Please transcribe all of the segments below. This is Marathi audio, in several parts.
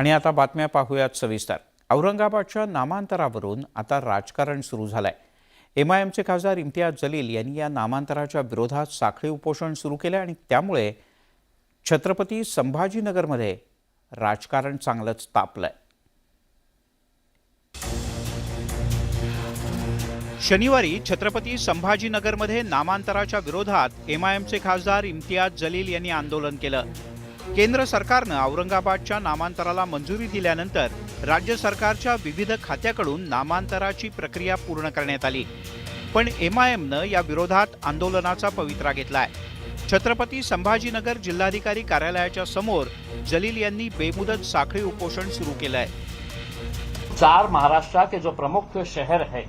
आणि आता बातम्या पाहूयात सविस्तर। औरंगाबादच्या नामांतरावरून आता राजकारण सुरू झालंय। एमआयएमचे खासदार इम्तियाज जलील यांनी या नामांतराच्या विरोधात साखळी उपोषण सुरू केले आणि त्यामुळे छत्रपती संभाजीनगरमध्ये राजकारण चांगलंच तापलंय। शनिवारी छत्रपती संभाजीनगरमध्ये नामांतराच्या विरोधात एमआयएमचे खासदार इम्तियाज जलील यांनी आंदोलन केलं। केंद्र सरकारनं औरंगाबादच्या नामांतराला मंजुरी दिल्यानंतर राज्य सरकारच्या विविध खात्याकडून नामांतराची प्रक्रिया पूर्ण करण्यात आली, पण एमआयएमनं या विरोधात आंदोलनाचा पवित्रा घेतलाय। छत्रपती संभाजीनगर जिल्हाधिकारी कार्यालयाच्या समोर जलील यांनी बेमुदत साखळी उपोषण सुरू केलंय। 4 महाराष्ट्र के जो प्रमुख शहर है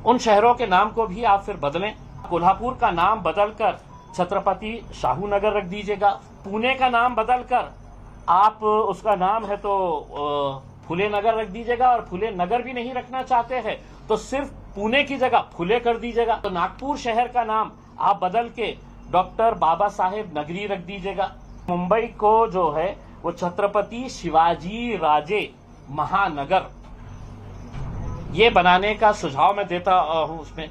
उन शहरों के नाम को भी आप फिर बदलें। कोल्हापुर का नाम बदलकर छत्रपति शाहू नगर रख दीजिएगा। पुणे का नाम बदलकर आप उसका नाम है तो फुले नगर रख दीजिएगा, और फुले नगर भी नहीं रखना चाहते हैं तो सिर्फ पुणे की जगह फुले कर दीजिएगा। तो नागपुर शहर का नाम आप बदल के डॉक्टर बाबा साहेब नगरी रख दीजिएगा। मुंबई को जो है वो छत्रपति शिवाजी राजे महानगर ये बनाने का सुझाव मैं देता हूं। उसमें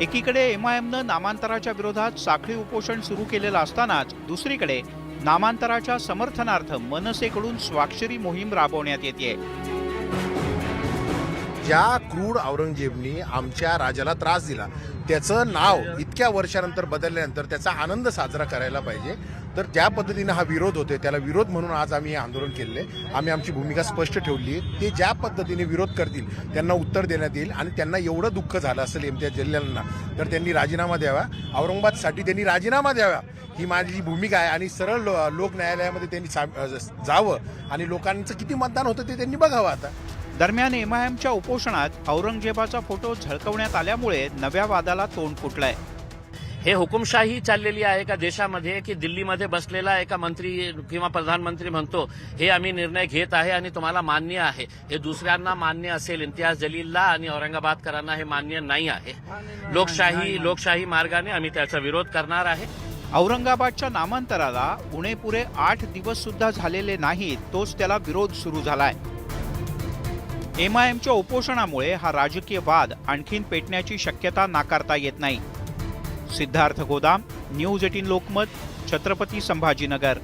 एकीकडे एमआयएमनं नामांतराच्या विरोधात साखळी उपोषण सुरू केलेलं असतानाच दुसरीकडे नामांतराच्या समर्थनार्थ मनसेकडून स्वाक्षरी मोहीम राबवण्यात येते। ज्या क्रूर औरंगजेबनी आमच्या राजाला त्रास दिला त्याचं नाव इतक्या वर्षानंतर बदलल्यानंतर त्याचा आनंद साजरा करायला पाहिजे। तर ज्या पद्धतीने हा विरोध होतोय त्याला विरोध म्हणून आज आम्ही हे आंदोलन केले। आम्ही आमची भूमिका स्पष्ट ठेवली आहे। ते ज्या पद्धतीने विरोध करतील त्यांना उत्तर देण्यात येईल, आणि त्यांना एवढं दुःख झालं असेल इम्तियाज जलीलांना तर त्यांनी राजीनामा द्यावा। औरंगाबादसाठी त्यांनी राजीनामा द्यावा ही माझी भूमिका आहे, आणि सरळ लोक न्यायालयामध्ये त्यांनी जावं आणि लोकांचं किती मतदान होतं ते त्यांनी बघावं। आता दरम्यान एमआयएमच्या उपोषणात औरंगजेबाचा फोटो झळकवण्यात आल्यामुळे नव्या वादाला तोंड फुटलंय। हे हुकुमशाही चाललेली आहे का देशामध्ये की दिल्लीमध्ये बसलेला एका मंत्री किंवा प्रधानमंत्री म्हणतो हे आम्ही निर्णय घेत आहे आणि तुम्हाला मान्य आहे, हे दुसऱ्यांना मान्य असेल, इम्तियाज जलीलला आणि औरंगाबादकरांना हे मान्य नाही आहे। लोकशाही मार्गाने आम्ही त्याचा विरोध करणार आहे। औरंगाबादच्या नामांतराला उणेपुरे 8 दिवस सुद्धा झालेले नाहीत, तोच त्याला विरोध सुरू झालाय। एमआयएमच्या उपोषणामुळे हा राजकीय वाद आणखीन पेटण्याची शक्यता नाकारता येत नाही। सिद्धार्थ गोदाम, न्यूज 18 लोकमत, छत्रपती संभाजीनगर।